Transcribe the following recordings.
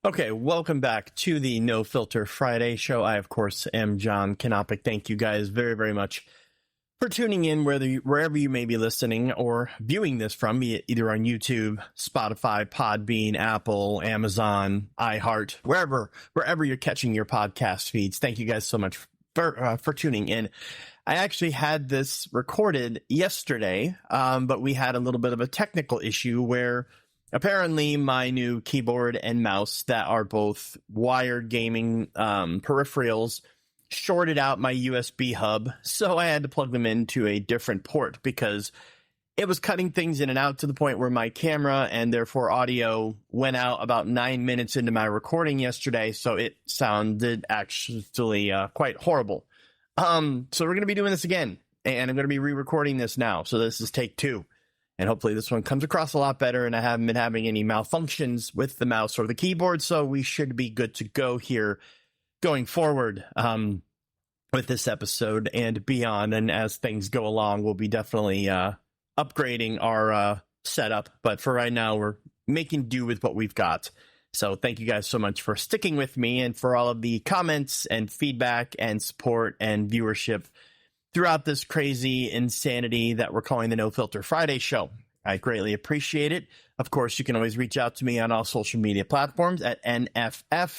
Okay, welcome back to the No Filter Friday show. I, of course, am John Canopic. Thank you guys very, very much for tuning in, wherever you may be listening or viewing this from, be it either on YouTube, Spotify, Podbean, Apple, Amazon, iHeart, wherever you're catching your podcast feeds. Thank you guys so much for tuning in. I actually had this recorded yesterday, but we had a little bit of a technical issue where apparently my new keyboard and mouse that are both wired gaming peripherals shorted out my USB hub, so I had to plug them into a different port because it was cutting things in and out to the point where my camera and therefore audio went out about 9 minutes into my recording yesterday, so it sounded actually quite horrible. So we're going to be doing this again, and I'm going to be re-recording this now, so this is take 2. And hopefully this one comes across a lot better, and I haven't been having any malfunctions with the mouse or the keyboard, so we should be good to go here going forward with this episode and beyond. And as things go along, we'll be definitely upgrading our setup. But for right now, we're making do with what we've got. So thank you guys so much for sticking with me and for all of the comments and feedback and support and viewership throughout this crazy insanity that we're calling the No Filter Friday show. I greatly appreciate it. Of course, you can always reach out to me on all social media platforms at NFFSHOW.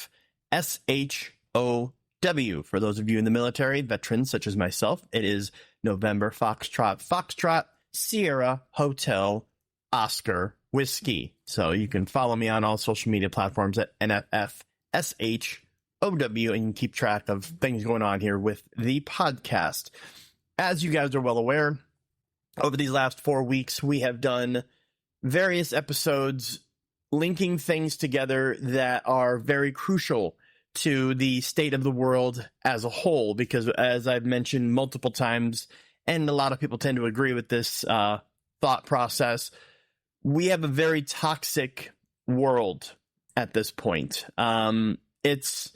For those of you in the military, veterans such as myself, it is November Foxtrot, Sierra Hotel, Oscar, Whiskey. So you can follow me on all social media platforms at NFFSHOW, and you can keep track of things going on here with the podcast. As you guys are well aware, over these last 4 weeks, we have done various episodes linking things together that are very crucial to the state of the world as a whole, because as I've mentioned multiple times, and a lot of people tend to agree with this thought process, we have a very toxic world at this point. It's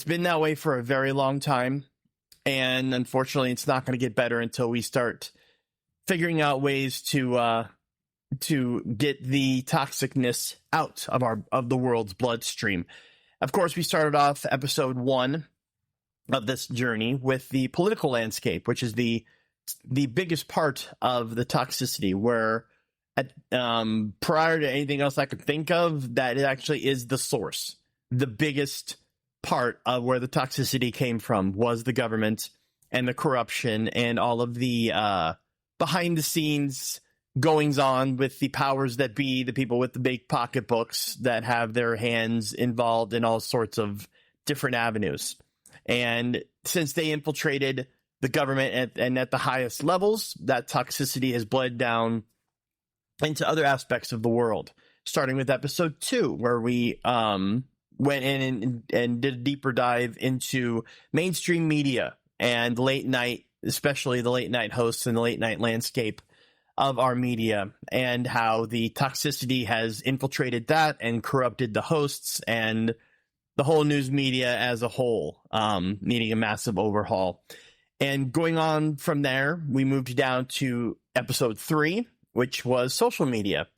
been that way for a very long time, and unfortunately, it's not going to get better until we start figuring out ways to get the toxicness out of the world's bloodstream. Of course, we started off episode 1 of this journey with the political landscape, which is the biggest part of the toxicity, where prior to anything else I could think of, that it actually is the source. The biggest part of where the toxicity came from was the government and the corruption and all of the behind the scenes goings on with the powers that be, the people with the big pocketbooks that have their hands involved in all sorts of different avenues. And since they infiltrated the government and at the highest levels, that toxicity has bled down into other aspects of the world, starting with episode 2, where we went in and did a deeper dive into mainstream media and late night, especially the late night hosts and the late night landscape of our media, and how the toxicity has infiltrated that and corrupted the hosts and the whole news media as a whole, needing a massive overhaul. And going on from there, we moved down to episode 3, which was social media.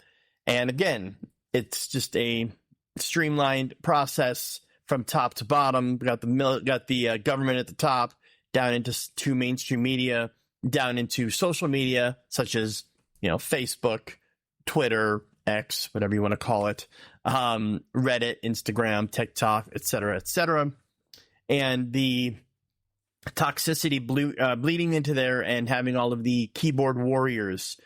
And again, it's just a streamlined process from top to bottom. We got the government at the top, down into mainstream media, down into social media, such as, Facebook, Twitter, X, whatever you want to call it, Reddit, Instagram, TikTok, etc., etc. And the toxicity bleeding into there, and having all of the keyboard warriors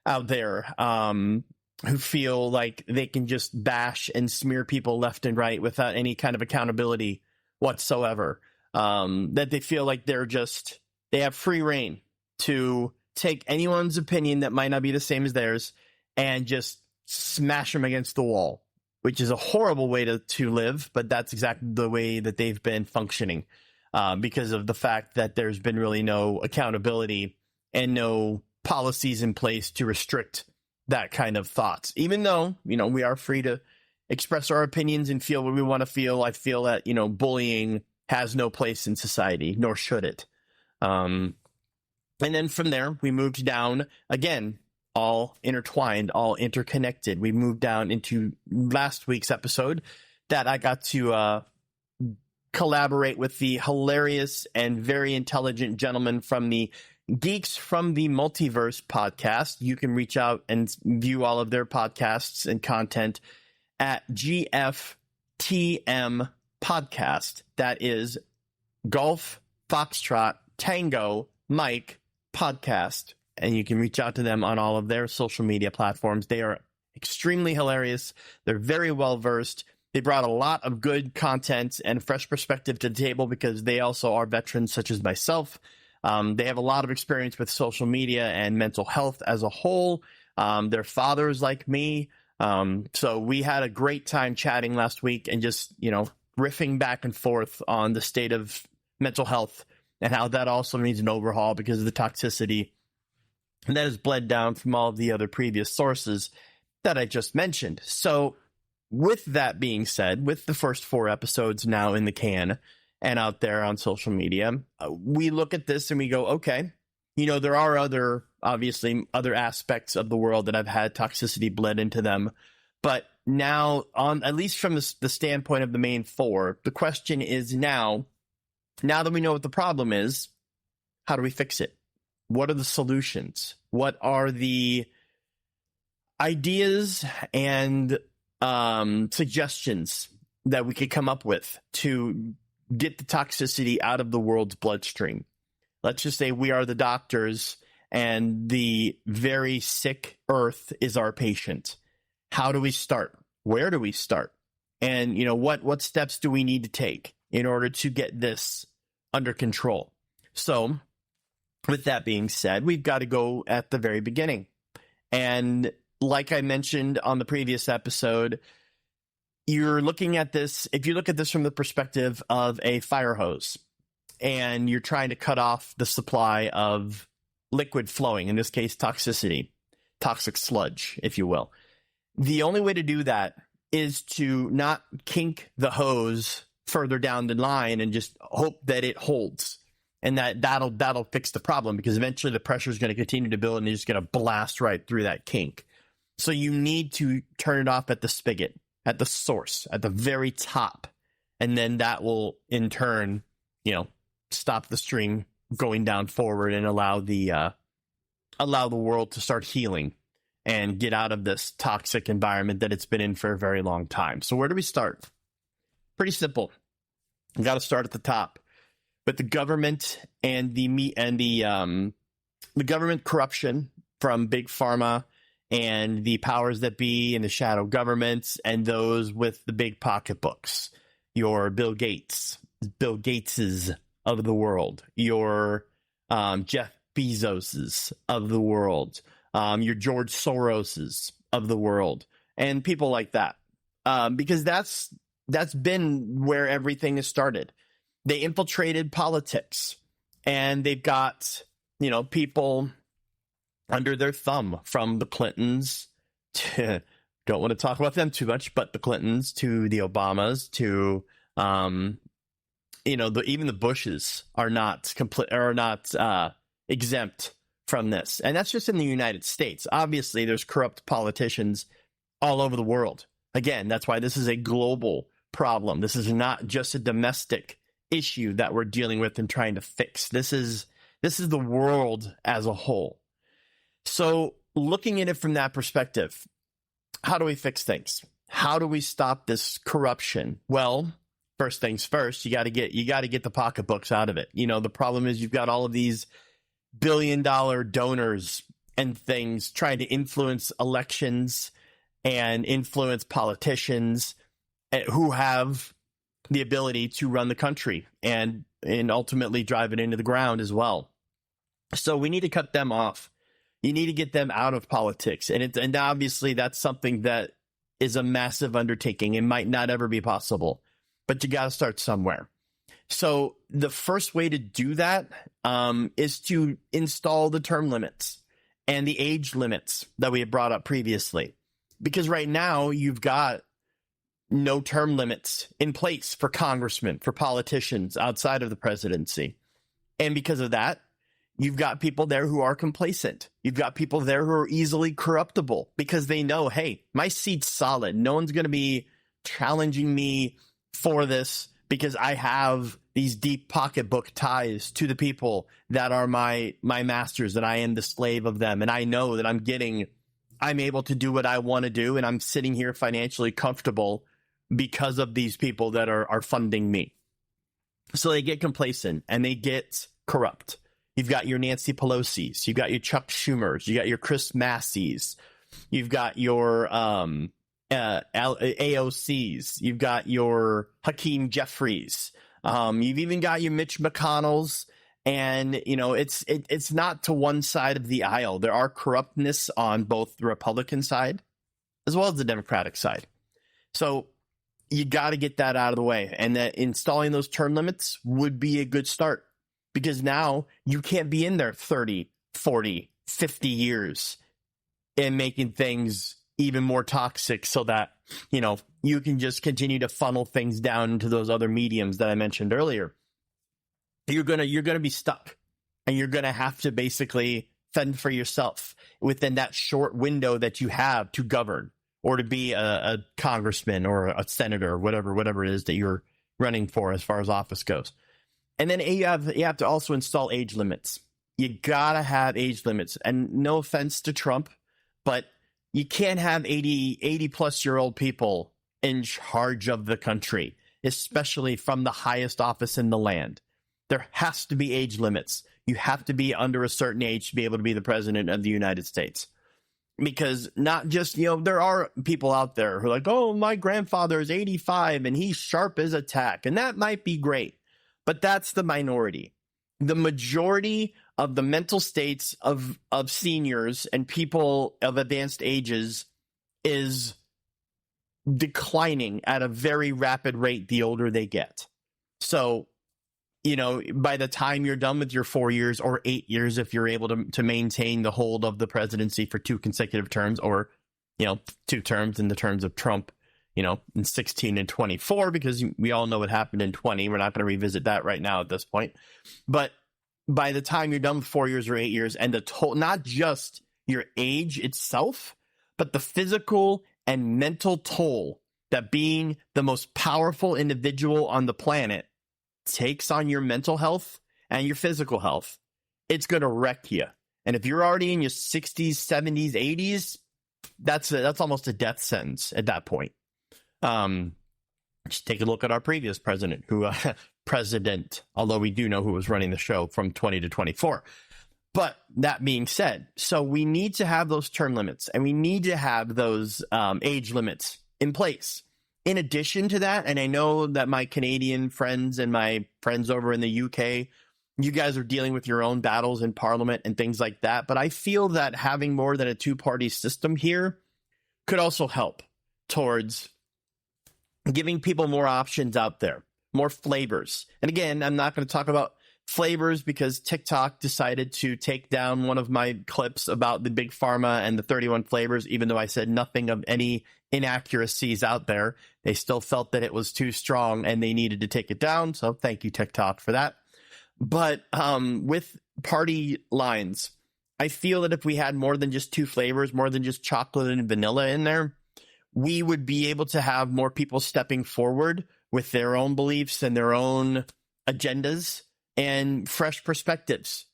out there who feel like they can just bash and smear people left and right without any kind of accountability whatsoever. That they feel like they have free reign to take anyone's opinion that might not be the same as theirs and just smash them against the wall, which is a horrible way to live, but that's exactly the way that they've been functioning, because of the fact that there's been really no accountability and no policies in place to restrict that kind of thoughts. Even though, we are free to express our opinions and feel what we want to feel, I feel that, bullying has no place in society, nor should it. And then from there, we moved down, again, all intertwined, all interconnected. We moved down into last week's episode that I got to collaborate with the hilarious and very intelligent gentleman from the Geeks from the Multiverse podcast. You can reach out and view all of their podcasts and content at GFTM Podcast. That is Golf Foxtrot Tango Mike Podcast. And you can reach out to them on all of their social media platforms. They are extremely hilarious. They're very well versed. They brought a lot of good content and fresh perspective to the table because they also are veterans such as myself. They have a lot of experience with social media and mental health as a whole. They're fathers like me. So we had a great time chatting last week and just, riffing back and forth on the state of mental health and how that also needs an overhaul because of the toxicity that has bled down from all of the other previous sources that I just mentioned. So with that being said, with the first 4 episodes now in the can and out there on social media, we look at this and we go, okay, there are obviously other aspects of the world that have had toxicity bled into them. But now, at least from the standpoint of the main 4, the question is now that we know what the problem is, how do we fix it? What are the solutions? What are the ideas and suggestions that we could come up with to get the toxicity out of the world's bloodstream? Let's just say we are the doctors and the very sick earth is our patient. How do we start? Where do we start? And, what steps do we need to take in order to get this under control? So with that being said, we've got to go at the very beginning. And like I mentioned on the previous episode, you're looking at this, if you look at this from the perspective of a fire hose, and you're trying to cut off the supply of liquid flowing, in this case, toxicity, toxic sludge, if you will. The only way to do that is to not kink the hose further down the line and just hope that it holds. And that'll fix the problem, because eventually the pressure is going to continue to build and it's going to blast right through that kink. So you need to turn it off at the spigot, at the source, at the very top. And then that will in turn, stop the stream going down forward and allow the world to start healing and get out of this toxic environment that it's been in for a very long time. So where do we start? Pretty simple. You got to start at the top. But the government and the government corruption from big pharma and the powers that be and the shadow governments and those with the big pocketbooks, your Bill Gateses of the world, your Jeff Bezoses of the world, your George Soroses of the world, and people like that, because that's been where everything has started. They infiltrated politics, and they've got, people under their thumb, from the Clintons to, don't want to talk about them too much, but the Clintons to the Obamas to, even the Bushes are not exempt from this. And that's just in the United States. Obviously, there's corrupt politicians all over the world. Again, that's why this is a global problem. This is not just a domestic issue that we're dealing with and trying to fix. This is the world as a whole. So looking at it from that perspective, how do we fix things? How do we stop this corruption? Well, first things first, you got to get the pocketbooks out of it. The problem is you've got all of these billion-dollar donors and things trying to influence elections and influence politicians who have the ability to run the country and ultimately drive it into the ground as well. So we need to cut them off. You need to get them out of politics. And obviously that's something that is a massive undertaking. It might not ever be possible, but you got to start somewhere. So the first way to do that is to install the term limits and the age limits that we had brought up previously. Because right now you've got no term limits in place for congressmen, for politicians outside of the presidency. And because of that, you've got people there who are complacent. You've got people there who are easily corruptible because they know, hey, my seat's solid. No one's going to be challenging me for this because I have these deep pocketbook ties to the people that are my masters, and I am the slave of them. And I know that I'm able to do what I want to do, and I'm sitting here financially comfortable because of these people that are funding me. So they get complacent and they get corrupt. You've got your Nancy Pelosi's, you've got your Chuck Schumer's, you got your Chris Massey's, you've got your AOC's, you've got your Hakeem Jeffries, you've even got your Mitch McConnell's, and it's not to one side of the aisle. There are corruptness on both the Republican side as well as the Democratic side. So you got to get that out of the way, and that installing those term limits would be a good start, because now you can't be in there 30, 40, 50 years and making things even more toxic so that, you can just continue to funnel things down into those other mediums that I mentioned earlier. You're going to be stuck, and you're going to have to basically fend for yourself within that short window that you have to govern or to be a congressman or a senator or whatever it is that you're running for as far as office goes. And then you have to also install age limits. You got to have age limits. And no offense to Trump, but you can't have 80 plus year old people in charge of the country, especially from the highest office in the land. There has to be age limits. You have to be under a certain age to be able to be the president of the United States. Because not just, there are people out there who are like, oh, my grandfather is 85 and he's sharp as a tack. And that might be great. But that's the minority. The majority of the mental states of seniors and people of advanced ages is declining at a very rapid rate the older they get. So, by the time you're done with your 4 years or 8 years, if you're able to maintain the hold of the presidency for 2 consecutive terms, or, 2 terms in the terms of Trump, in 16 and 24, because we all know what happened in 20. We're not going to revisit that right now at this point. But by the time you're done with 4 years or 8 years, and the toll, not just your age itself, but the physical and mental toll that being the most powerful individual on the planet takes on your mental health and your physical health, it's going to wreck you. And if you're already in your 60s, 70s, 80s, that's almost a death sentence at that point. Just take a look at our previous president, although we do know who was running the show from 20 to 24. But that being said, so we need to have those term limits, and we need to have those age limits in place. In addition to that, and I know that my Canadian friends and my friends over in the UK, you guys are dealing with your own battles in Parliament and things like that, but I feel that having more than a 2-party system here could also help towards giving people more options out there, more flavors. And again, I'm not going to talk about flavors because TikTok decided to take down one of my clips about the big pharma and the 31 flavors, even though I said nothing of any inaccuracies out there. They still felt that it was too strong and they needed to take it down. So thank you, TikTok, for that. But with party lines, I feel that if we had more than just 2 flavors, more than just chocolate and vanilla in there, we would be able to have more people stepping forward with their own beliefs and their own agendas and fresh perspectives.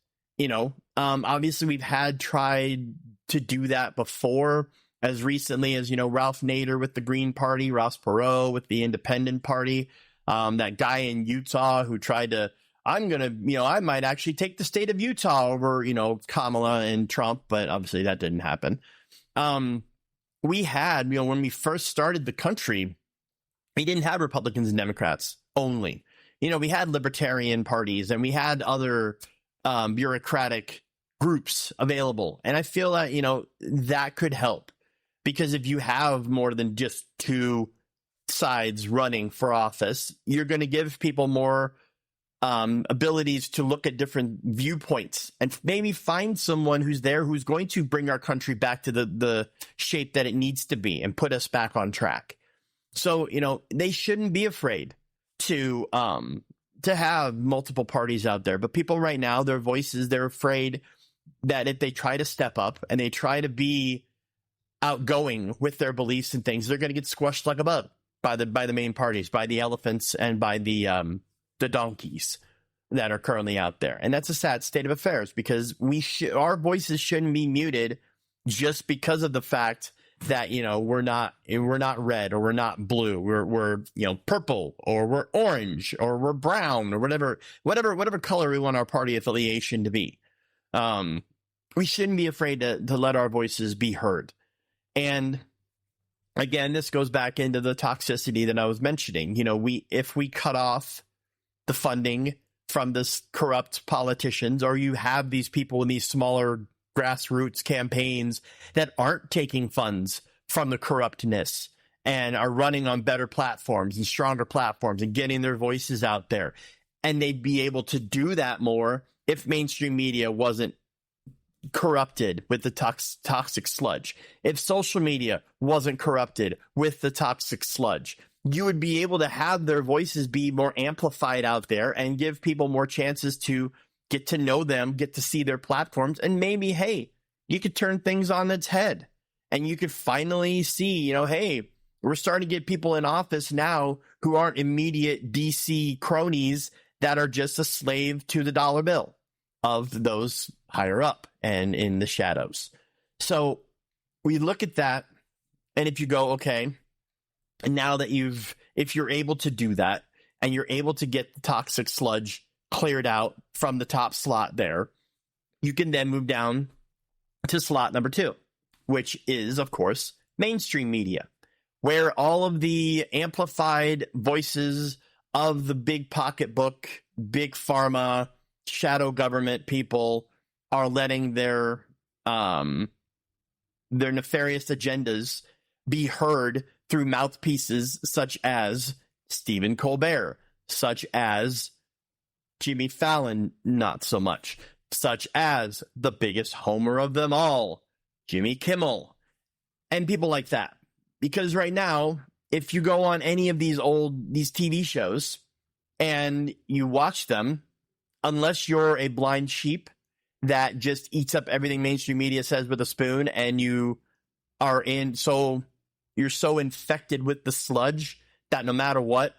Obviously we've tried to do that before, as recently as, Ralph Nader with the Green Party, Ross Perot with the Independent Party, that guy in Utah who tried to, I might actually take the state of Utah over, Kamala and Trump, but obviously that didn't happen. We had, when we first started the country, we didn't have Republicans and Democrats only. We had libertarian parties and we had other bureaucratic groups available. And I feel that, that could help, because if you have more than just 2 sides running for office, you're going to give people more abilities to look at different viewpoints and maybe find someone who's going to bring our country back to the shape that it needs to be and put us back on track. So, they shouldn't be afraid to have multiple parties out there. But people right now, their voices, they're afraid that if they try to step up and they try to be outgoing with their beliefs and things, they're going to get squashed like a bug. by the main parties, by the elephants and by the donkeys that are currently out there. And that's a sad state of affairs, because our voices shouldn't be muted just because of the fact that, you know, we're not red, or we're not blue, we're you know, purple, or we're orange, or we're brown, or whatever color we want our party affiliation to be. We shouldn't be afraid to let our voices be heard. And again, this goes back into the toxicity that I was mentioning. You know, if we cut off the funding from this corrupt politicians, or you have these people in these smaller grassroots campaigns that aren't taking funds from the corruptness and are running on better platforms and stronger platforms and getting their voices out there, and they'd be able to do that more if mainstream media wasn't corrupted with the toxic sludge. If social media wasn't corrupted with the toxic sludge, you would be able to have their voices be more amplified out there and give people more chances to get to know them, get to see their platforms, and maybe, hey, you could turn things on its head, and you could finally see, you know, hey, we're starting to get people in office now who aren't immediate DC cronies that are just a slave to the dollar bill of those higher up and in the shadows. So we look at that, and if you go, okay, and now that if you're able to do that, and you're able to get the toxic sludge cleared out from the top slot there, you can then move down to slot number 2, which is, of course, mainstream media, where all of the amplified voices of the big pocketbook, big pharma, shadow government people are letting their nefarious agendas be heard through mouthpieces such as Stephen Colbert, such as Jimmy Fallon, not so much, such as the biggest homer of them all, Jimmy Kimmel, and people like that. Because right now, if you go on any of these TV shows and you watch them, unless you're a blind sheep that just eats up everything mainstream media says with a spoon, and you're so infected with the sludge that no matter what,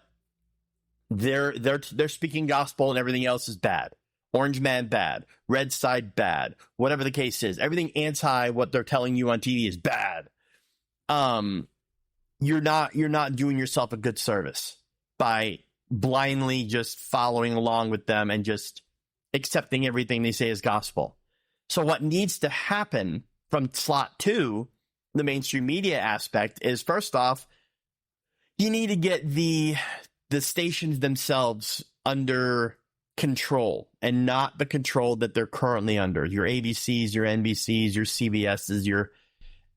they're speaking gospel and everything else is bad. Orange man bad, red side bad, whatever the case is. Everything anti what they're telling you on TV is bad. You're not doing yourself a good service by blindly just following along with them and just accepting everything they say is gospel. So what needs to happen from slot 2, the mainstream media aspect, is, first off, you need to get the stations themselves under control, and not the control that they're currently under. Your ABCs, your NBCs, your CBSs, your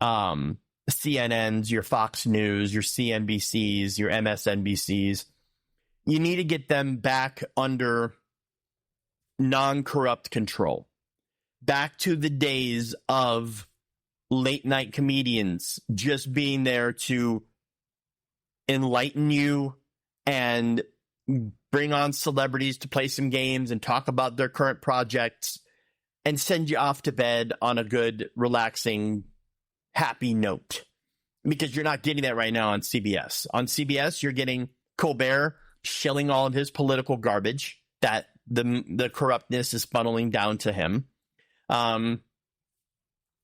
CNNs, your Fox News, your CNBCs, your MSNBCs. You need to get them back under non-corrupt control. Back to the days of late night comedians just being there to enlighten you and bring on celebrities to play some games and talk about their current projects and send you off to bed on a good, relaxing, happy note. Because you're not getting that right now on CBS. On CBS, you're getting Colbert shilling all of his political garbage that the corruptness is funneling down to him.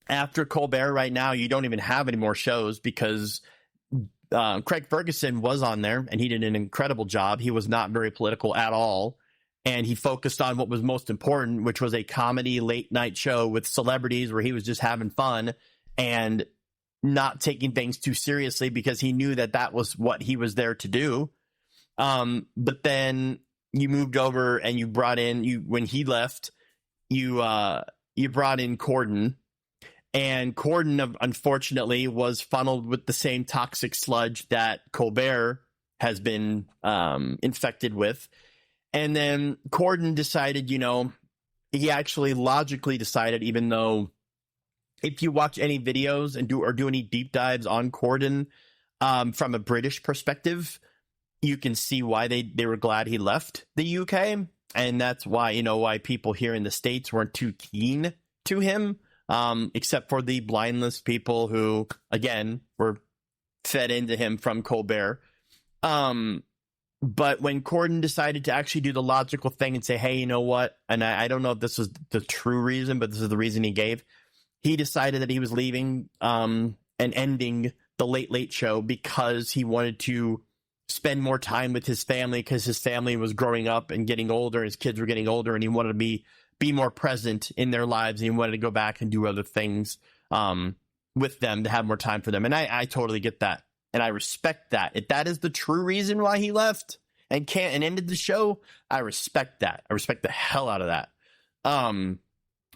After Colbert right now, you don't even have any more shows, because Craig Ferguson was on there and he did an incredible job. He was not very political at all. And he focused on what was most important, which was a comedy late night show with celebrities where he was just having fun and not taking things too seriously, because he knew that was what he was there to do. But then you moved over and you brought in, when he left, you brought in Corden. And Corden, unfortunately, was funneled with the same toxic sludge that Colbert has been infected with. And then Corden decided, he actually logically decided, even though if you watch any videos and do any deep dives on Corden from a British perspective, you can see why they were glad he left the UK. And that's why, why people here in the States weren't too keen to him. Except for the blindless people who, again, were fed into him from Colbert. But when Corden decided to actually do the logical thing and say, hey, you know what? And I don't know if this was the true reason, but this is the reason he gave. He decided that he was leaving and ending the Late Late Show because he wanted to spend more time with his family, because his family was growing up and getting older. His kids were getting older, and he wanted to be more present in their lives. And he wanted to go back and do other things with them, to have more time for them. And I totally get that. And I respect that. If that is the true reason why he left and ended the show, I respect that. I respect the hell out of that.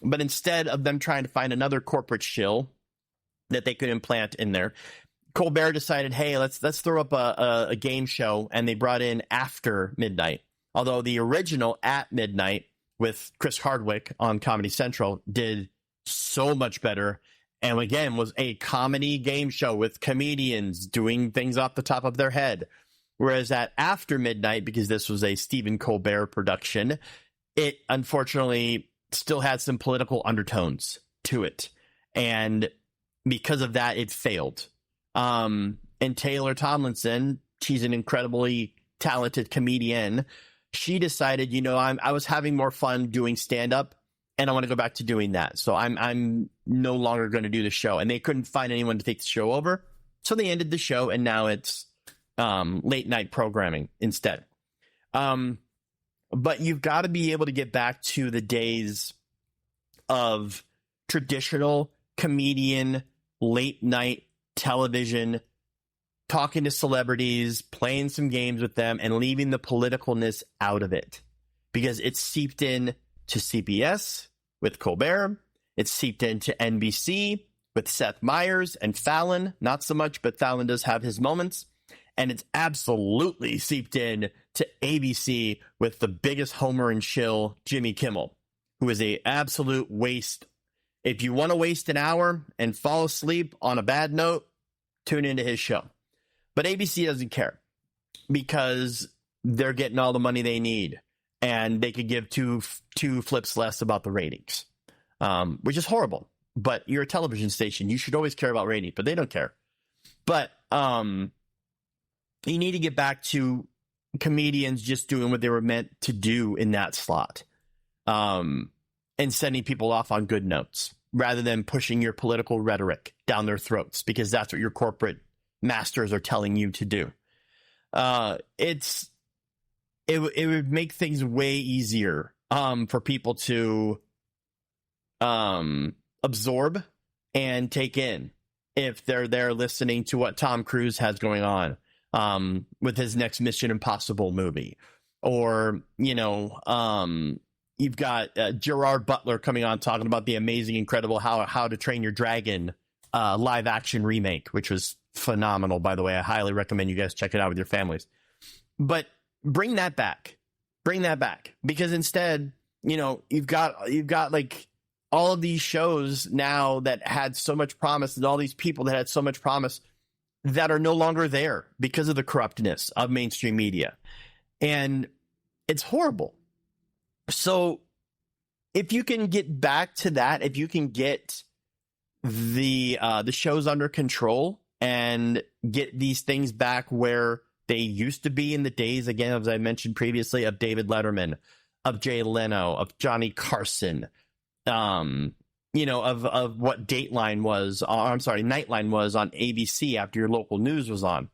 But instead of them trying to find another corporate shill that they could implant in there, Colbert decided, hey, let's throw up a game show, and they brought in After Midnight. Although the original At Midnight with Chris Hardwick on Comedy Central did so much better, and again was a comedy game show with comedians doing things off the top of their head. Whereas at After Midnight, because this was a Stephen Colbert production, it unfortunately still had some political undertones to it. And because of that, it failed. And Taylor Tomlinson, she's an incredibly talented comedian. She decided, I was having more fun doing stand-up, and I want to go back to doing that. So I'm no longer going to do the show. And they couldn't find anyone to take the show over. So they ended the show, and now it's late night programming instead. But you've got to be able to get back to the days of traditional comedian, late night television, talking to celebrities, playing some games with them, and leaving the politicalness out of it. Because it's seeped in to CBS with Colbert. It's seeped into NBC with Seth Meyers and Fallon. Not so much, but Fallon does have his moments. And it's absolutely seeped in to ABC with the biggest homer and shill, Jimmy Kimmel, who is a absolute waste. If you want to waste an hour and fall asleep on a bad note, tune into his show. But ABC doesn't care, because they're getting all the money they need, and they could give two flips less about the ratings, which is horrible. But you're a television station. You should always care about ratings, but they don't care. But you need to get back to comedians just doing what they were meant to do in that slot, and sending people off on good notes rather than pushing your political rhetoric down their throats, because that's what your corporate masters are telling you to do. It would make things way easier for people to absorb and take in if they're there listening to what Tom Cruise has going on with his next Mission Impossible movie. Or, you've got Gerard Butler coming on talking about the amazing, incredible How to Train Your Dragon live action remake, which was phenomenal, by the way. I highly recommend you guys check it out with your families. But bring that back, because instead, you've got like all of these shows now that had so much promise, and all these people that had so much promise that are no longer there because of the corruptness of mainstream media. And it's horrible. So if you can get back to that, if you can get the shows under control and get these things back where they used to be in the days, again, as I mentioned previously, of David Letterman, of Jay Leno, of Johnny Carson, of what Nightline was on ABC after your local news was on,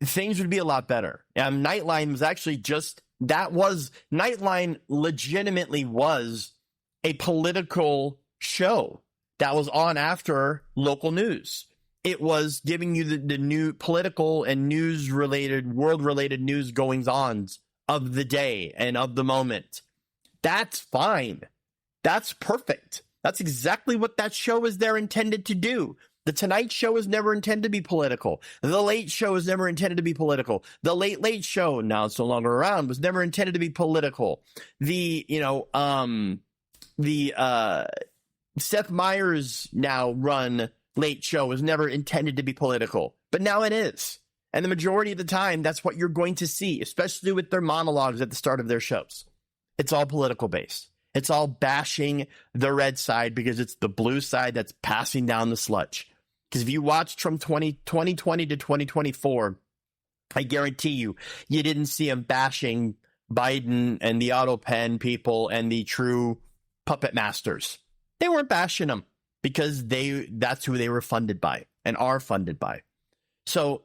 things would be a lot better. Nightline was actually Nightline legitimately was a political show that was on after local news. It was giving you the new political and news-related, world-related news goings-ons of the day and of the moment. That's fine. That's perfect. That's exactly what that show is there intended to do. The Tonight Show was never intended to be political. The Late Show was never intended to be political. The Late Late Show, now it's no longer around, was never intended to be political. The Seth Meyers now run Late Show was never intended to be political, but now it is. And the majority of the time, that's what you're going to see, especially with their monologues at the start of their shows. It's all political based. It's all bashing the red side because it's the blue side that's passing down the sludge. Because if you watched from 2020 to 2024, I guarantee you didn't see them bashing Biden and the auto pen people and the true puppet masters. They weren't bashing them because that's who they were funded by and are funded by. So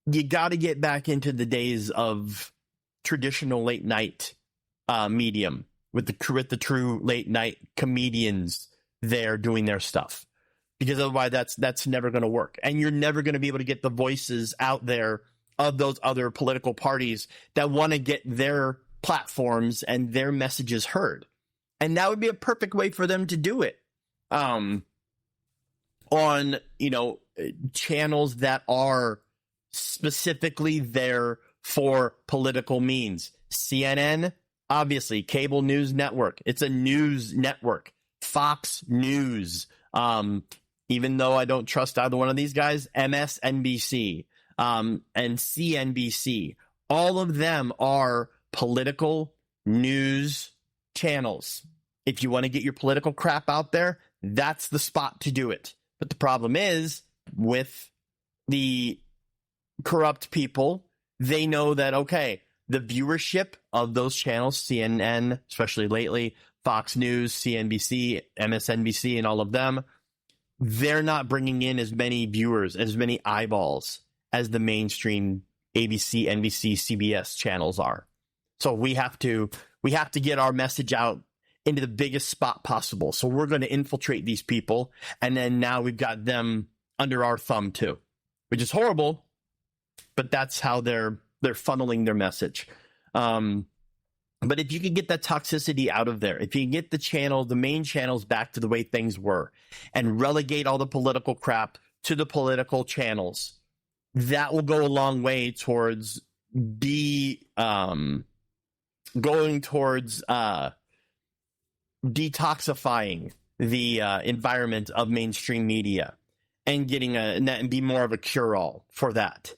you got to get back into the days of traditional late night medium with the true late night comedians there doing their stuff, because otherwise that's never going to work, and you're never going to be able to get the voices out there of those other political parties that want to get their platforms and their messages heard. And that would be a perfect way for them to do it. On, channels that are specifically there for political means. CNN, obviously, cable news network. It's a news network. Fox News. Even though I don't trust either one of these guys, MSNBC, and CNBC. All of them are political news channels. If you want to get your political crap out there, that's the spot to do it. But the problem is, with the corrupt people, they know that, okay, the viewership of those channels, CNN, especially lately, Fox News, CNBC, MSNBC, and all of them, they're not bringing in as many viewers, as many eyeballs as the mainstream ABC, NBC, CBS channels are. So we have to get our message out into the biggest spot possible. So we're going to infiltrate these people, and then now we've got them under our thumb too, which is horrible, but that's how they're funneling their message. But if you can get that toxicity out of there, if you can get the main channels back to the way things were, and relegate all the political crap to the political channels, that will go a long way towards going towards detoxifying the environment of mainstream media, and getting and be more of a cure-all for that.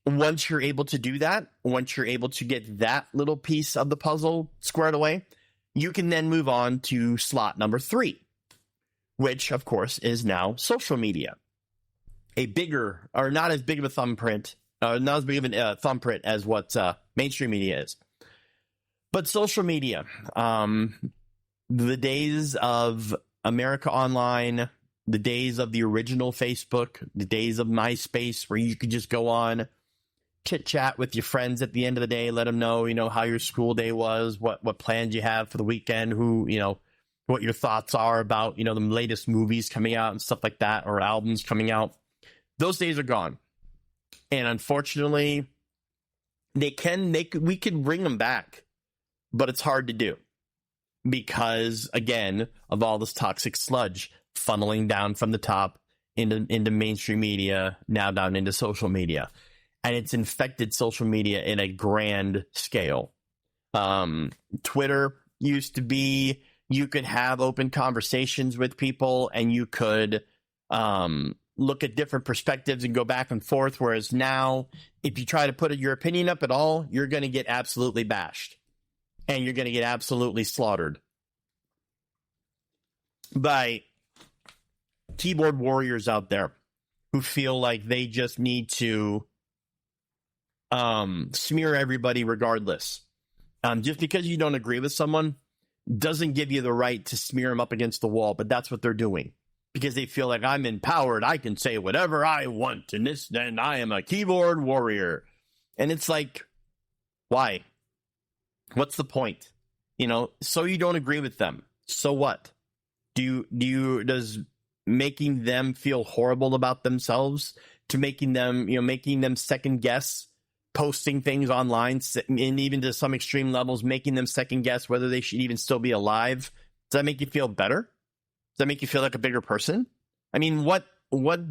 Once you're able to do that, once you're able to get that little piece of the puzzle squared away, you can then move on to slot number 3, which, of course, is now social media. A bigger, or not as big of a thumbprint, not as big of a thumbprint as what mainstream media is. But social media, the days of America Online, the days of the original Facebook, the days of MySpace, where you could just go on, chit chat with your friends at the end of the day, let them know, how your school day was, what plans you have for the weekend, what your thoughts are about, the latest movies coming out and stuff like that, or albums coming out. Those days are gone. And unfortunately, we could bring them back, but it's hard to do because, again, of all this toxic sludge funneling down from the top into mainstream media, now down into social media. And it's infected social media in a grand scale. Twitter used to be, you could have open conversations with people, and you could look at different perspectives and go back and forth. Whereas now, if you try to put your opinion up at all, you're going to get absolutely bashed, and you're going to get absolutely slaughtered by keyboard warriors out there who feel like they just need to smear everybody regardless. Just because you don't agree with someone doesn't give you the right to smear them up against the wall, but that's what they're doing because they feel like, I'm empowered, I can say whatever I want, and I am a keyboard warrior. And it's like, why? What's the point? So you don't agree with them. So what? Does making them feel horrible about themselves, to making them second guess posting things online, and even to some extreme levels, making them second guess whether they should even still be alive? Does that make you feel better? Does that make you feel like a bigger person? I mean, what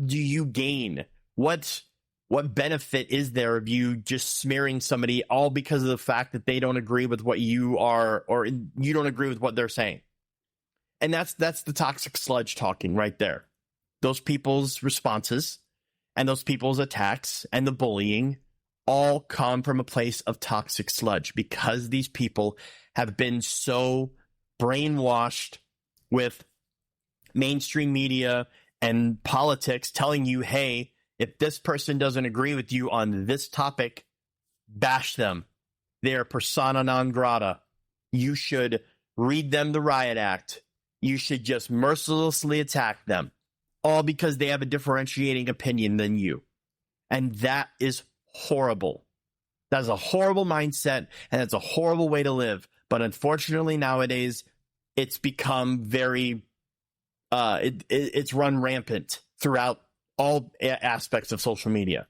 do you gain? What benefit is there of you just smearing somebody all because of the fact that they don't agree with what you are, or you don't agree with what they're saying? And that's the toxic sludge talking right there. Those people's responses and those people's attacks and the bullying all come from a place of toxic sludge, because these people have been so brainwashed with mainstream media and politics telling you, hey, If this person doesn't agree with you on this topic, bash them. They are persona non grata. You should read them the riot act. You should just mercilessly attack them, all because they have a differentiating opinion than you. And that is horrible. That is a horrible mindset, and it's a horrible way to live. But unfortunately, nowadays, it's become very, it's run rampant throughout all aspects of social media.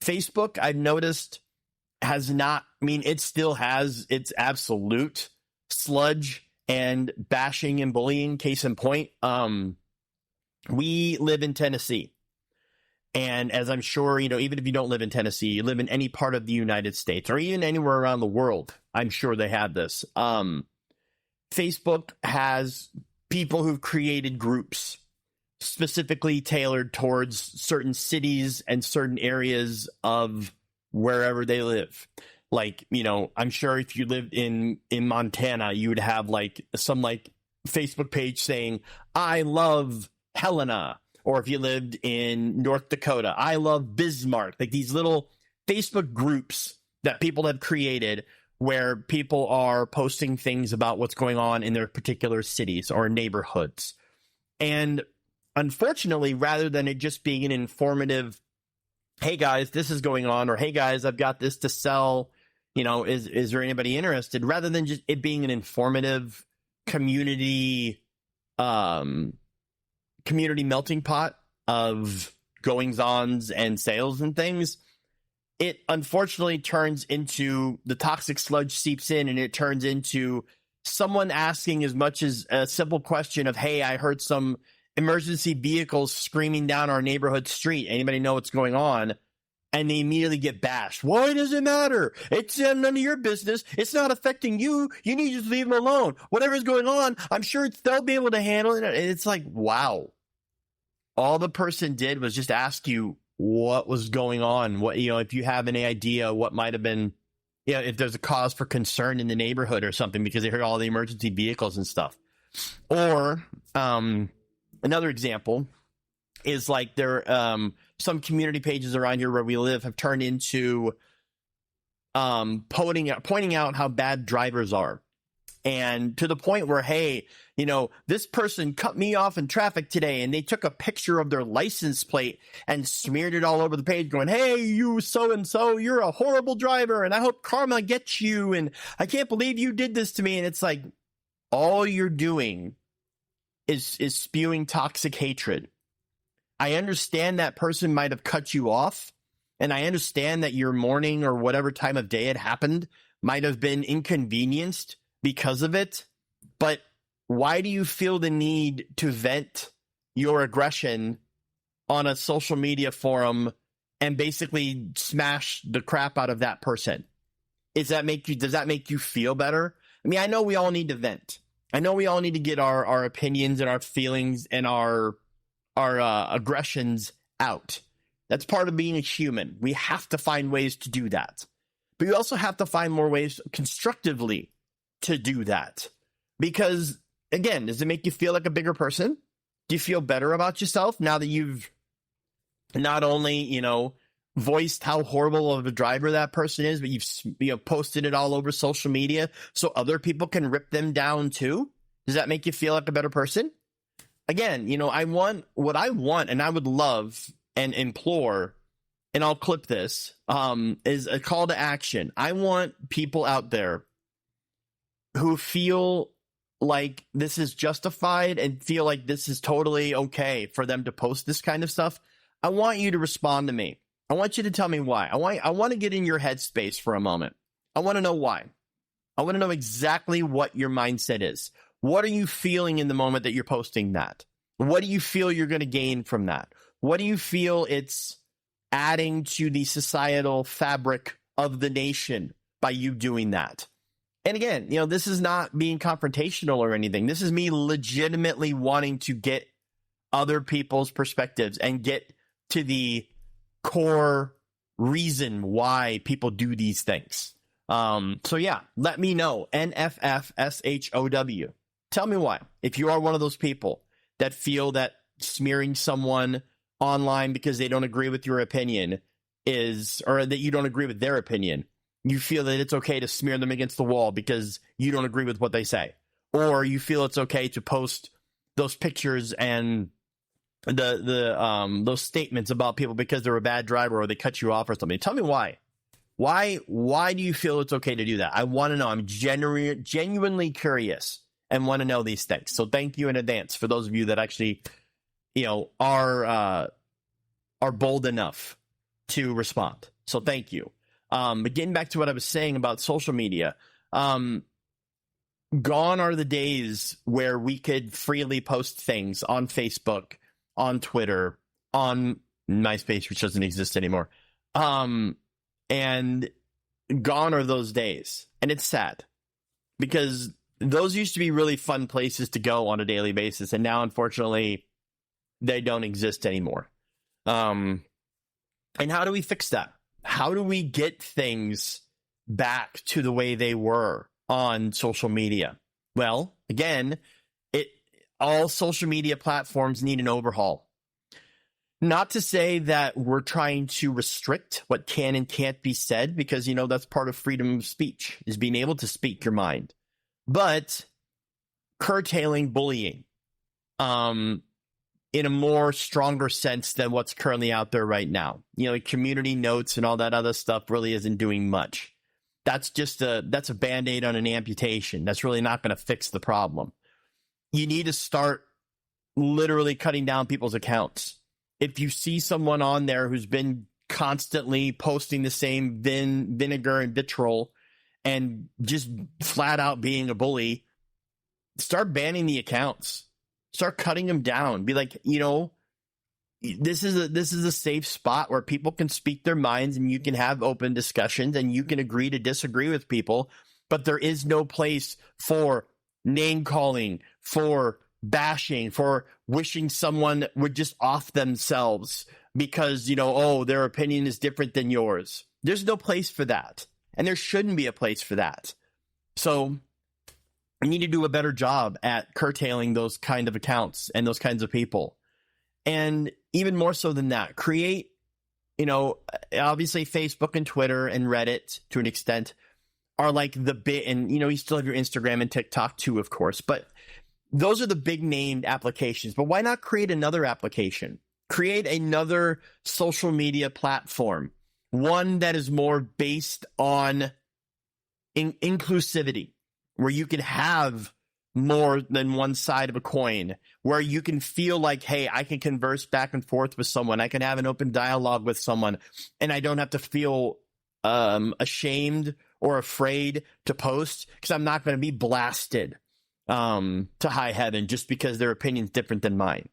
Facebook, I've noticed, has not, it still has its absolute sludge and bashing and bullying. Case in point, we live in Tennessee. And as I'm sure, even if you don't live in Tennessee, you live in any part of the United States or even anywhere around the world, I'm sure they have this. Facebook has people who've created groups specifically tailored towards certain cities and certain areas of wherever they live. Like, I'm sure if you lived in Montana, you would have some Facebook page saying, I love Helena. Or if you lived in North Dakota, I love Bismarck. Like these little Facebook groups that people have created where people are posting things about what's going on in their particular cities or neighborhoods. And unfortunately, rather than it just being an informative, hey guys, this is going on, or hey guys, I've got this to sell, is there anybody interested? Rather than just it being an informative community melting pot of goings-ons and sales and things, it unfortunately turns into the toxic sludge seeps in, and it turns into someone asking as much as a simple question of, hey, I heard some emergency vehicles screaming down our neighborhood street. Anybody know what's going on? And they immediately get bashed. Why does it matter? It's none of your business. It's not affecting you. You need to just leave them alone. Whatever's going on, I'm sure they'll be able to handle it. And it's like, wow. All the person did was just ask you what was going on. What, if you have any idea what might have been, if there's a cause for concern in the neighborhood or something, because they heard all the emergency vehicles and stuff. Or another example is there some community pages around here where we live have turned into pointing out how bad drivers are. And to the point where, hey, this person cut me off in traffic today, and they took a picture of their license plate and smeared it all over the page going, hey, you so-and-so, you're a horrible driver, and I hope karma gets you, and I can't believe you did this to me. And it's like, all you're doing is spewing toxic hatred. I understand that person might have cut you off, and I understand that your morning or whatever time of day it happened might have been inconvenienced because of it, but why do you feel the need to vent your aggression on a social media forum and basically smash the crap out of that person? Does that make you feel better? I know we all need to vent. I know we all need to get our opinions and our feelings and our aggressions out. That's part of being a human. We have to find ways to do that. But you also have to find more ways constructively to do that. Because, again, does it make you feel like a bigger person? Do you feel better about yourself now that you've not only, voiced how horrible of a driver that person is, but you've posted it all over social media so other people can rip them down too? Does that make you feel like a better person? Again, what I want, and I would love and implore, and I'll clip this, is a call to action. I want people out there who feel like this is justified and feel like this is totally okay for them to post this kind of stuff. I want you to respond to me. I want you to tell me why. I want to get in your headspace for a moment. I want to know why. I want to know exactly what your mindset is. What are you feeling in the moment that you're posting that? What do you feel you're going to gain from that? What do you feel it's adding to the societal fabric of the nation by you doing that? And again, this is not being confrontational or anything. This is me legitimately wanting to get other people's perspectives and get to the core reason why people do these things. So yeah, let me know. NFFSHOW. Tell me why. If you are one of those people that feel that smearing someone online because they don't agree with your opinion or that you don't agree with their opinion, you feel that it's okay to smear them against the wall because you don't agree with what they say. Or you feel it's okay to post those pictures and those statements about people because they're a bad driver or they cut you off or something. Tell me why. Why do you feel it's okay to do that? I want to know. I'm genuinely curious and want to know these things. So thank you in advance for those of you that actually, are bold enough to respond. So thank you. But getting back to what I was saying about social media, gone are the days where we could freely post things on Facebook, on Twitter, on MySpace, which doesn't exist anymore. And gone are those days. And it's sad because those used to be really fun places to go on a daily basis. And now, unfortunately, they don't exist anymore. And how do we fix that? How do we get things back to the way they were on social media? Well, again, all social media platforms need an overhaul. Not to say that we're trying to restrict what can and can't be said, because, that's part of freedom of speech, is being able to speak your mind. But curtailing bullying in a more stronger sense than what's currently out there right now. Community notes and all that other stuff really isn't doing much. That's a Band-Aid on an amputation. That's really not going to fix the problem. You need to start literally cutting down people's accounts. If you see someone on there who's been constantly posting the same vinegar and vitriol and just flat out being a bully, start banning the accounts. Start cutting them down. Be like, this is a safe spot where people can speak their minds and you can have open discussions and you can agree to disagree with people, but there is no place for name calling, for bashing, for wishing someone would just off themselves because, their opinion is different than yours. There's no place for that. And there shouldn't be a place for that. So we need to do a better job at curtailing those kind of accounts and those kinds of people. And even more so than that, create, obviously Facebook and Twitter and Reddit to an extent are like the bit, and, you still have your Instagram and TikTok too, of course, but those are the big named applications. But why not create another application? Create another social media platform, one that is more based on inclusivity, where you can have more than one side of a coin, where you can feel like, hey, I can converse back and forth with someone. I can have an open dialogue with someone, and I don't have to feel ashamed or afraid to post because I'm not going to be blasted to high heaven just because their opinion's different than mine.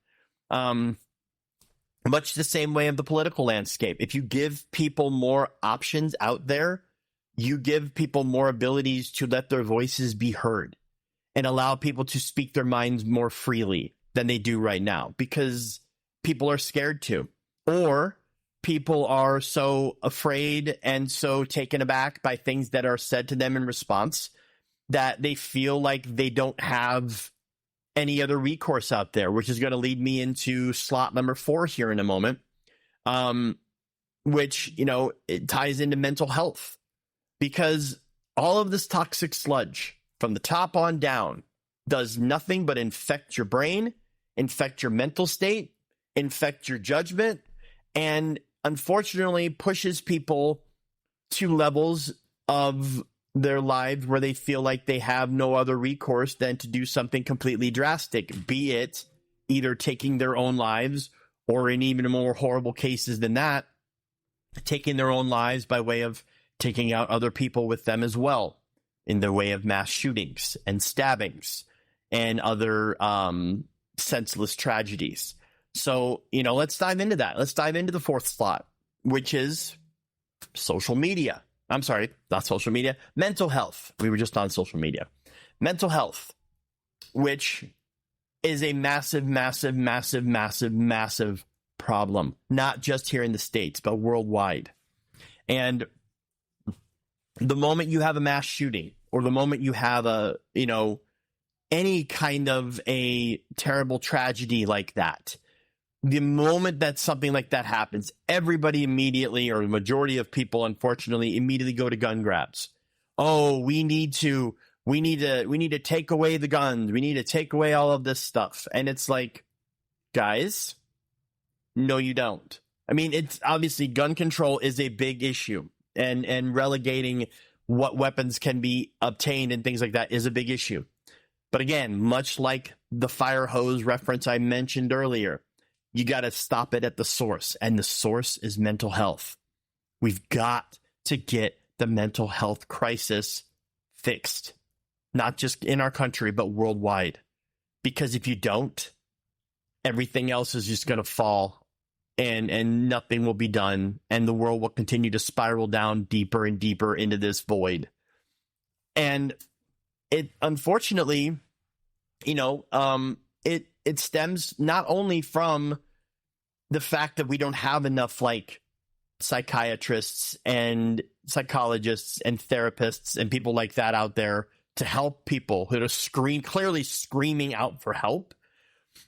Much the same way of the political landscape. If you give people more options out there, you give people more abilities to let their voices be heard and allow people to speak their minds more freely than they do right now, because people are scared to, or people are so afraid and so taken aback by things that are said to them in response that they feel like they don't have any other recourse out there, which is going to lead me into slot number 4 here in a moment, which, it ties into mental health, because all of this toxic sludge from the top on down does nothing but infect your brain, infect your mental state, infect your judgment, and unfortunately pushes people to levels of their lives where they feel like they have no other recourse than to do something completely drastic, be it either taking their own lives, or in even more horrible cases than that, taking their own lives by way of taking out other people with them as well, in the way of mass shootings and stabbings and other senseless tragedies. So, let's dive into that. Let's dive into the 4th slot, which is social media. I'm sorry, not social media, mental health. We were just on social media. Mental health, which is a massive, massive, massive, massive, massive problem, not just here in the States, but worldwide. And the moment you have a mass shooting, or the moment you have any kind of a terrible tragedy like that, the moment that something like that happens, everybody immediately, or the majority of people, unfortunately, immediately go to gun grabs. Oh, we need to take away the guns. We need to take away all of this stuff. And it's like, guys, no, you don't. I mean, it's obviously gun control is a big issue, and relegating what weapons can be obtained and things like that is a big issue. But again, much like the fire hose reference I mentioned earlier, you got to stop it at the source, and the source is mental health. We've got to get the mental health crisis fixed, not just in our country, but worldwide. Because if you don't, everything else is just going to fall, and nothing will be done, and the world will continue to spiral down deeper and deeper into this void. And it, unfortunately, it stems not only from the fact that we don't have enough like psychiatrists and psychologists and therapists and people like that out there to help people who are clearly screaming out for help,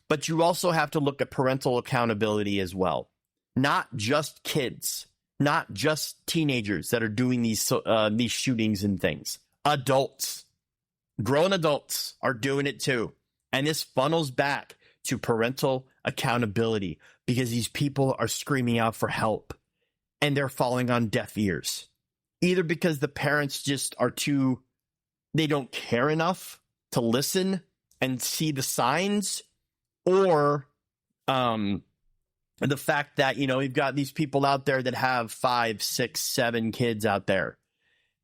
but you also have to look at parental accountability as well. Not just kids, not just teenagers that are doing these shootings and things. Adults, grown adults are doing it too. And this funnels back to parental accountability, because these people are screaming out for help and they're falling on deaf ears. Either because the parents just they don't care enough to listen and see the signs, or the fact that, you've got these people out there that have 5, 6, 7 kids out there,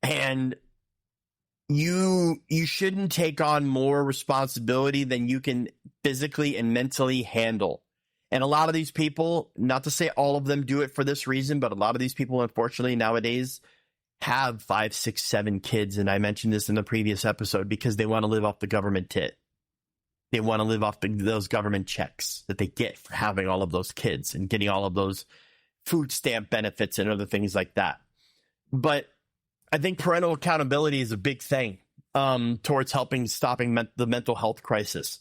and you shouldn't take on more responsibility than you can physically and mentally handle. And a lot of these people, not to say all of them do it for this reason, but a lot of these people, unfortunately, nowadays have 5, 6, 7 kids. And I mentioned this in the previous episode, because they want to live off the government tit. They want to live off those government checks that they get for having all of those kids and getting all of those food stamp benefits and other things like that. But I think parental accountability is a big thing towards stopping the mental health crisis.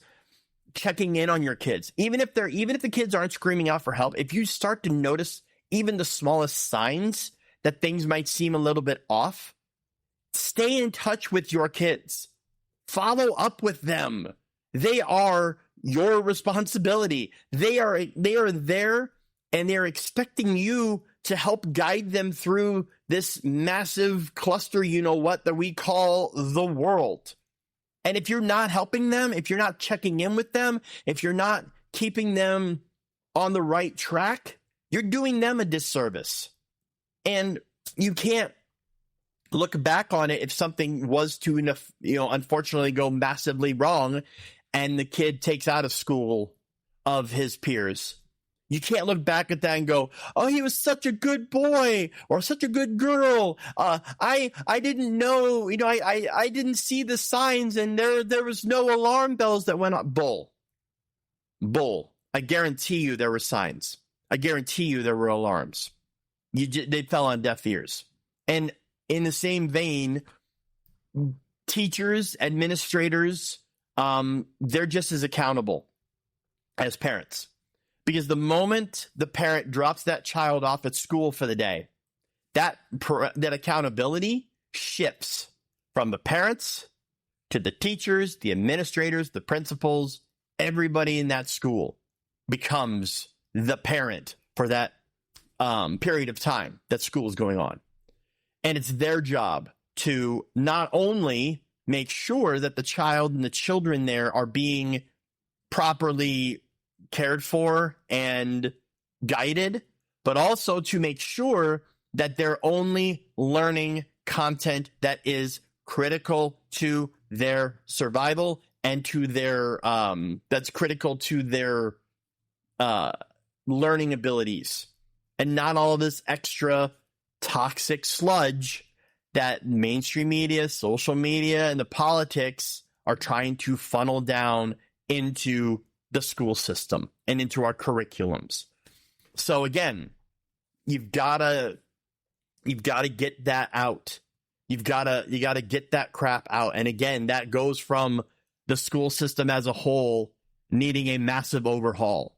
Checking in on your kids, even if the kids aren't screaming out for help, if you start to notice even the smallest signs that things might seem a little bit off, stay in touch with your kids. Follow up with them. They are your responsibility. They are there, and they're expecting you to help guide them through this massive cluster, that we call the world. And if you're not helping them, if you're not checking in with them, if you're not keeping them on the right track, you're doing them a disservice. And you can't look back on it if something was to, unfortunately go massively wrong and the kid takes out of school of his peers. You can't look back at that and go, oh, he was such a good boy or such a good girl. I didn't know, I didn't see the signs, and there was no alarm bells that went off. Bull. I guarantee you there were signs. I guarantee you there were alarms. They fell on deaf ears. And in the same vein, teachers, administrators, they're just as accountable as parents. Because the moment the parent drops that child off at school for the day, that accountability shifts from the parents to the teachers, the administrators, the principals. Everybody in that school becomes the parent for that period of time that school is going on. And it's their job to not only make sure that the child and the children there are being properly cared for and guided, but also to make sure that they're only learning content that is critical to their survival and to their that's critical to their learning abilities, and not all of this extra toxic sludge that mainstream media, social media, and the politics are trying to funnel down into the school system and into our curriculums. So again, you've gotta get that out. You gotta get that crap out. And again, that goes from the school system as a whole needing a massive overhaul.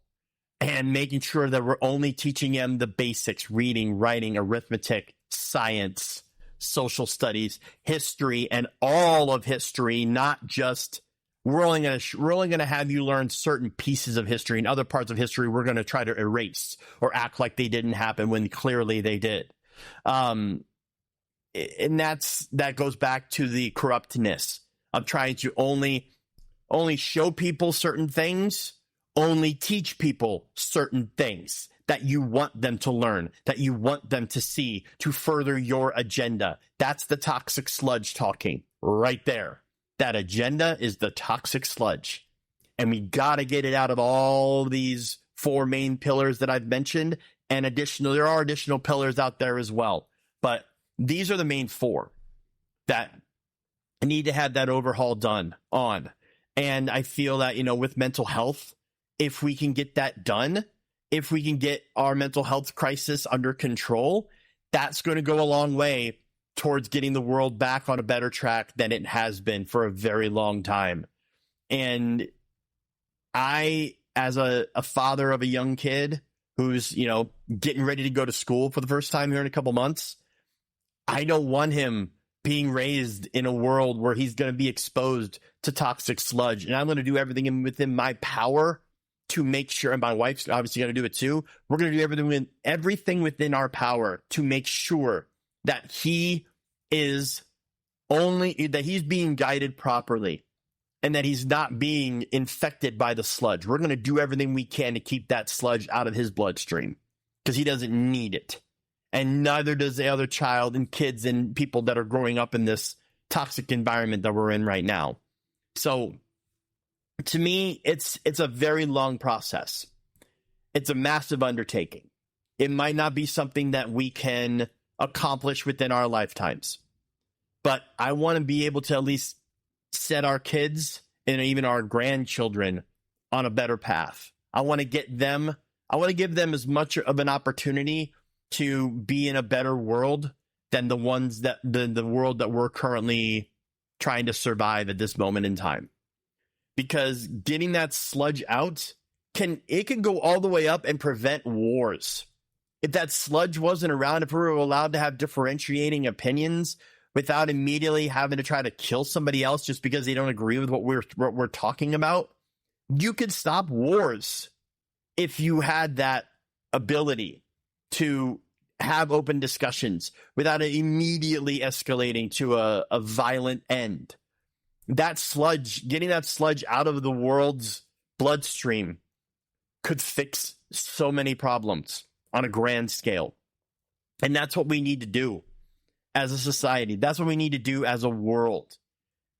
and making sure that we're only teaching them the basics: reading, writing, arithmetic, science, social studies, history, and all of history, not just we're only going to have you learn certain pieces of history, and other parts of history we're going to try to erase or act like they didn't happen when clearly they did. And that goes back to the corruptness of trying to only show people certain things, only teach people certain things that you want them to learn, that you want them to see to further your agenda. That's the toxic sludge talking right there. That agenda is the toxic sludge. And we got to get it out of all these 4 main pillars that I've mentioned. And there are additional pillars out there as well. But these are the main 4 that need to have that overhaul done on. And I feel that, with mental health, if we can get that done, if we can get our mental health crisis under control, that's going to go a long way towards getting the world back on a better track than it has been for a very long time. And I, as a father of a young kid who's, getting ready to go to school for the first time here in a couple months, I don't want him being raised in a world where he's going to be exposed to toxic sludge. And I'm going to do everything within my power to make sure, and my wife's obviously going to do it too. We're going to do everything within our power to make sure that he's being guided properly and that he's not being infected by the sludge. We're going to do everything we can to keep that sludge out of his bloodstream because he doesn't need it. And neither does the other child and kids and people that are growing up in this toxic environment that we're in right now. So to me, it's a very long process. It's a massive undertaking. It might not be something that we can accomplish within our lifetimes. But I want to be able to at least set our kids and even our grandchildren on a better path. I want to give them as much of an opportunity to be in a better world than the world that we're currently trying to survive at this moment in time. Because getting that sludge out can go all the way up and prevent wars. If that sludge wasn't around, if we were allowed to have differentiating opinions without immediately having to try to kill somebody else just because they don't agree with what we're talking about, you could stop wars if you had that ability to have open discussions without it immediately escalating to a violent end. That sludge, getting that sludge out of the world's bloodstream could fix so many problems on a grand scale. And that's what we need to do as a society. That's what we need to do as a world.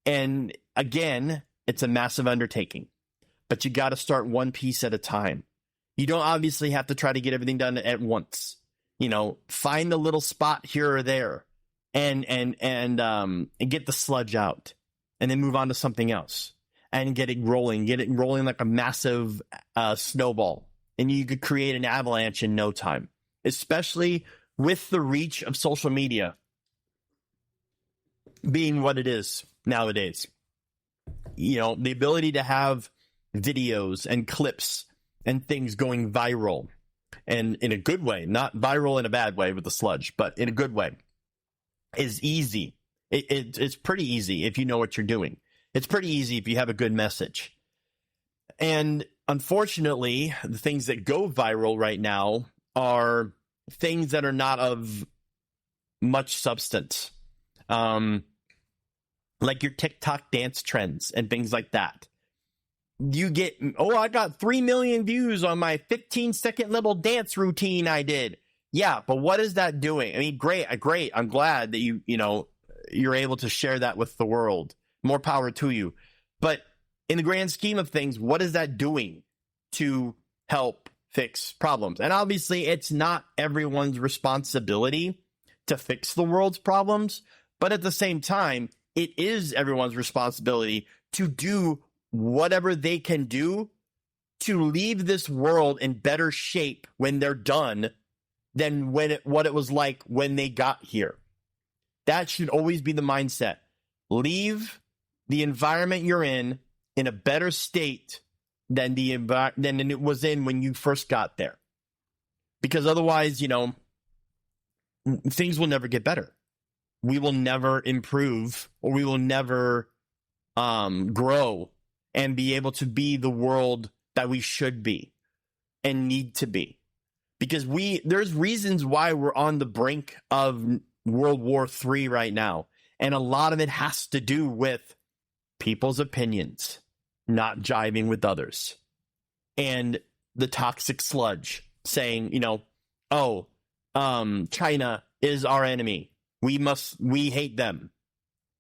And again, it's a massive undertaking, but you got to start one piece at a time. You don't obviously have to try to get everything done at once. Find a little spot here or there and get the sludge out and then move on to something else and get it rolling like a massive snowball. And you could create an avalanche in no time, especially with the reach of social media being what it is nowadays. The ability to have videos and clips and things going viral, and in a good way, not viral in a bad way with the sludge, but in a good way, is easy. It's pretty easy if you know what you're doing. It's pretty easy if you have a good message. And unfortunately, the things that go viral right now are things that are not of much substance. Like your TikTok dance trends and things like that. You get, I got 3 million views on my 15-second little dance routine I did. Yeah, but what is that doing? I mean, great. I'm glad that you're able to share that with the world. More power to you. But in the grand scheme of things, what is that doing to help fix problems? And obviously, it's not everyone's responsibility to fix the world's problems. But at the same time, it is everyone's responsibility to do whatever they can do to leave this world in better shape when they're done than what it was like when they got here. That should always be the mindset. Leave the environment you're in a better state than it was in when you first got there. Because otherwise, things will never get better. We will never improve, or we will never grow and be able to be the world that we should be and need to be. Because there's reasons why we're on the brink of World War III right now. And a lot of it has to do with people's opinions not jiving with others. And the toxic sludge saying, China is our enemy. We hate them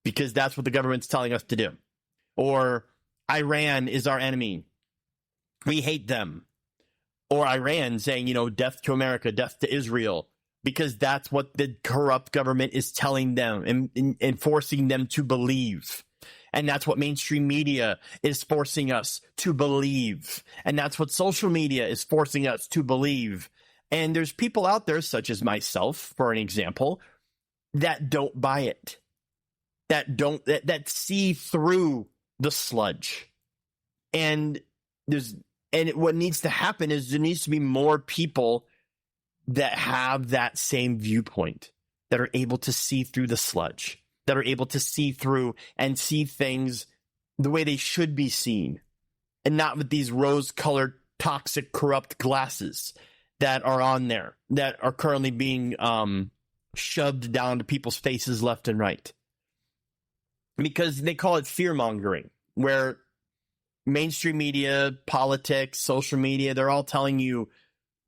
because that's what the government's telling us to do. Or Iran is our enemy. We hate them. Or Iran saying, death to America, death to Israel, because that's what the corrupt government is telling them and forcing them to believe. And that's what mainstream media is forcing us to believe. And that's what social media is forcing us to believe. And there's people out there, such as myself, for an example, that don't buy it, that see through the sludge. And what needs to happen is there needs to be more people that have that same viewpoint, that are able to see through the sludge, that are able to see through and see things the way they should be seen, and not with these rose-colored, toxic, corrupt glasses that are on there, that are currently being shoved down to people's faces left and right. Because they call it fear-mongering, where mainstream media, politics, social media, they're all telling you,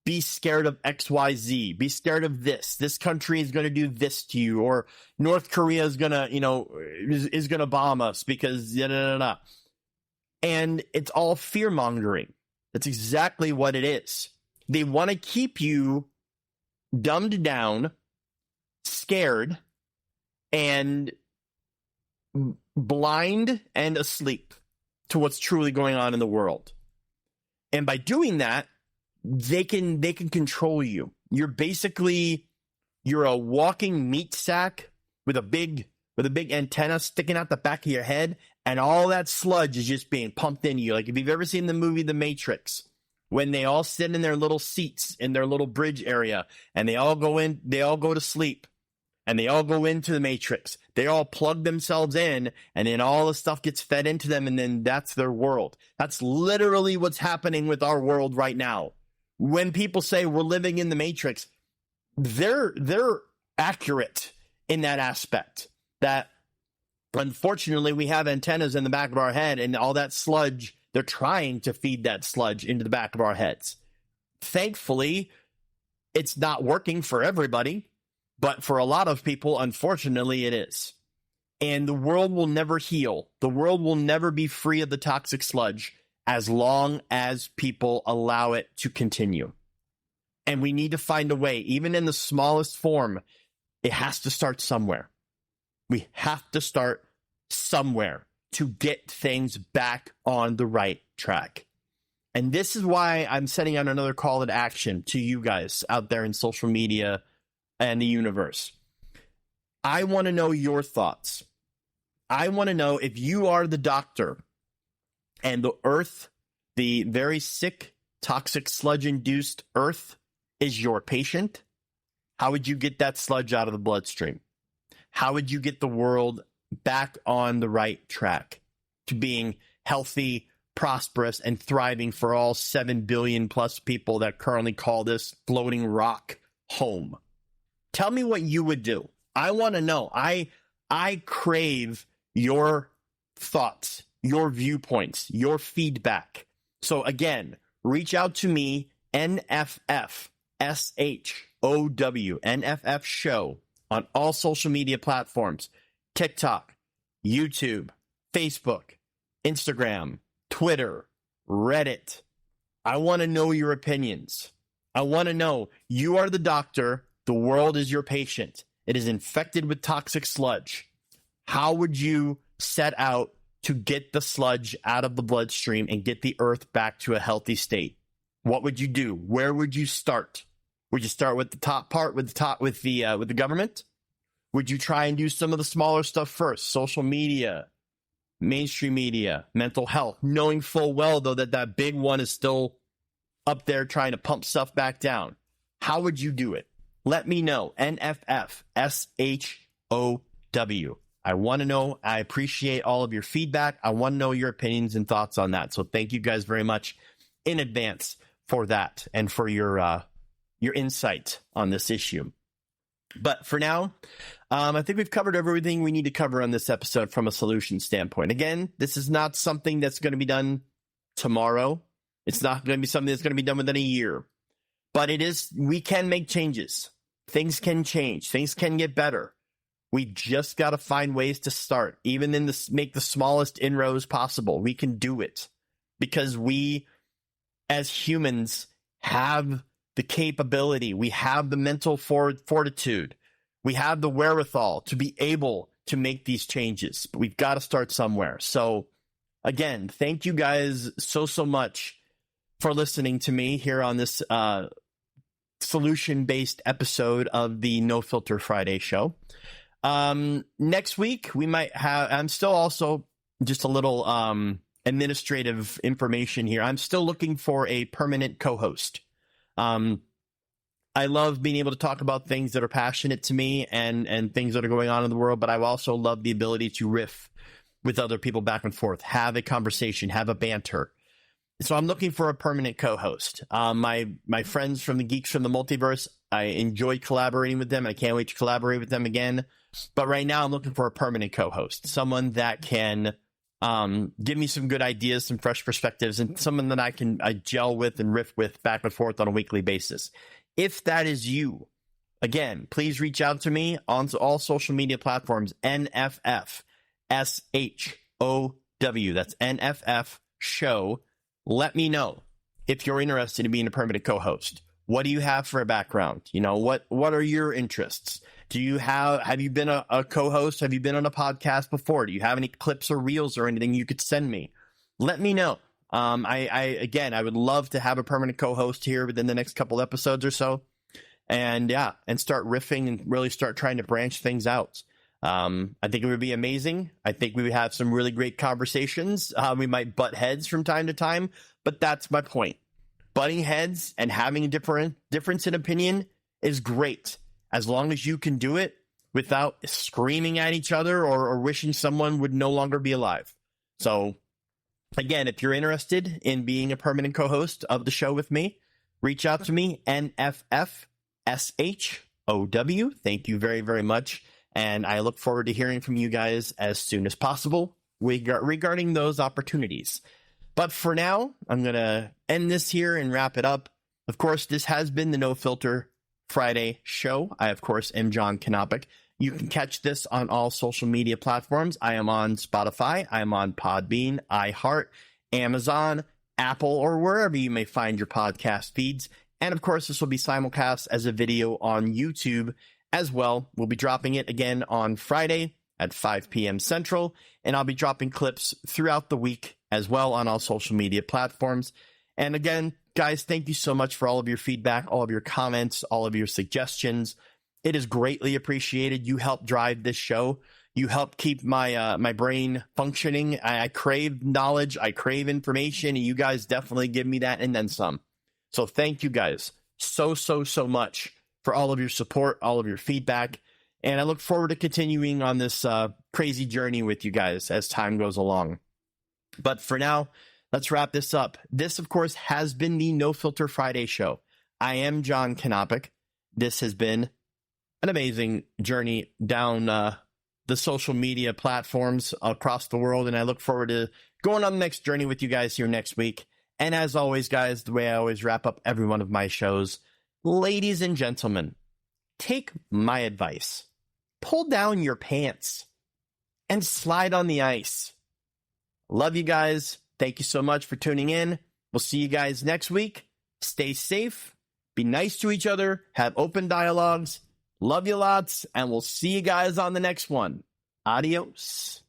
be scared of XYZ, be scared of this. This country is going to do this to you, or North Korea is going to, is going to bomb us because And it's all fear-mongering. That's exactly what it is. They want to keep you dumbed down, scared, and blind and asleep to what's truly going on in the world. And by doing that, they can control you. You're a walking meat sack with a big antenna sticking out the back of your head, and all that sludge is just being pumped into you. Like if you've ever seen the movie The Matrix, when they all sit in their little seats in their little bridge area, and they all go to sleep, and they all go into the Matrix. They all plug themselves in, and then all the stuff gets fed into them, and then that's their world. That's literally what's happening with our world right now. When people say we're living in the Matrix, they're accurate in that aspect. That unfortunately we have antennas in the back of our head, and all that sludge, they're trying to feed that sludge into the back of our heads. Thankfully, it's not working for everybody, but for a lot of people, unfortunately, it is. And the world will never heal. The world will never be free of the toxic sludge as long as people allow it to continue. And we need to find a way, even in the smallest form. It has to start somewhere. We have to start somewhere to get things back on the right track. And this is why I'm setting out another call to action to you guys out there in social media and the universe. I want to know your thoughts. I want to know if you are the doctor and the earth, the very sick, toxic, sludge-induced earth, is your patient. How would you get that sludge out of the bloodstream? How would you get the world back on the right track to being healthy, prosperous, and thriving for all 7 billion plus people that currently call this floating rock home? Tell me what you would do. I want to know. I crave your thoughts, your viewpoints, your feedback. So again, reach out to me, NFF SHOW, NFF Show, on all social media platforms: TikTok, YouTube, Facebook, Instagram, Twitter, Reddit. I want to know your opinions. I want to know, you are the doctor, the world is your patient. It is infected with toxic sludge. How would you set out to get the sludge out of the bloodstream and get the earth back to a healthy state? What would you do? Where would you start? Would you start with the top part, with the government? Would you try and do some of the smaller stuff first? Social media, mainstream media, mental health, knowing full well, though, that big one is still up there trying to pump stuff back down. How would you do it? Let me know. NFFSHOW. I want to know. I appreciate all of your feedback. I want to know your opinions and thoughts on that. So thank you guys very much in advance for that and for your insight on this issue. But for now, I think we've covered everything we need to cover on this episode from a solution standpoint. Again, this is not something that's going to be done tomorrow. It's not going to be something that's going to be done within a year. But we can make changes. Things can change. Things can get better. We just got to find ways to start. Even make the smallest inroads possible. We can do it. Because we, as humans, have the capability. We have the mental fortitude. We have the wherewithal to be able to make these changes. But we've got to start somewhere. So, again, thank you guys so much for listening to me here on this solution-based episode of the No Filter Friday show. Next week, we might have... I'm still also just a little administrative information here. I'm still looking for a permanent co-host. I love being able to talk about things that are passionate to me and things that are going on in the world, but I also love the ability to riff with other people back and forth, have a conversation, have a banter. So I'm looking for a permanent co-host. My friends from the Geeks from the Multiverse, I enjoyed collaborating with them. I can't wait to collaborate with them again. But right now I'm looking for a permanent co-host, someone that can give me some good ideas, some fresh perspectives, and someone that I gel with and riff with back and forth on a weekly basis. If that is you, again, please reach out to me on all social media platforms, NFFSHOW. That's NFF Show. Let me know if you're interested in being a permanent co-host. What do you have for a background? You know, what are your interests? Have you been a co-host? Have you been on a podcast before? Do you have any clips or reels or anything you could send me? Let me know. I would love to have a permanent co-host here within the next couple episodes or so. And start riffing and really start trying to branch things out. I think it would be amazing. I think we would have some really great conversations. We might butt heads from time to time, but that's my point. Butting heads and having a difference in opinion is great, as long as you can do it without screaming at each other or wishing someone would no longer be alive. So, again, if you're interested in being a permanent co-host of the show with me, reach out to me, NFFSHOW. Thank you very, very much. And I look forward to hearing from you guys as soon as possible regarding those opportunities. But for now, I'm going to end this here and wrap it up. Of course, this has been the No Filter Friday show. I, of course, am John Kanopic. You can catch this on all social media platforms. I am on Spotify. I am on Podbean, iHeart, Amazon, Apple, or wherever you may find your podcast feeds. And, of course, this will be simulcast as a video on YouTube as well. We'll be dropping it again on Friday at 5 p.m. Central, and I'll be dropping clips throughout the week as well on all social media platforms. And again, guys, thank you so much for all of your feedback, all of your comments, all of your suggestions. It is greatly appreciated. You help drive this show. You help keep my brain functioning. I crave knowledge. I crave information, and you guys definitely give me that and then some. So thank you guys so much for all of your support, all of your feedback. And I look forward to continuing on this crazy journey with you guys as time goes along. But for now, let's wrap this up. This, of course, has been the No Filter Friday show. I am John Kanopic. This has been an amazing journey down the social media platforms across the world, and I look forward to going on the next journey with you guys here next week. And as always, guys, the way I always wrap up every one of my shows, ladies and gentlemen, take my advice. Pull down your pants and slide on the ice. Love you guys. Thank you so much for tuning in. We'll see you guys next week. Stay safe. Be nice to each other. Have open dialogues. Love you lots. And we'll see you guys on the next one. Adios.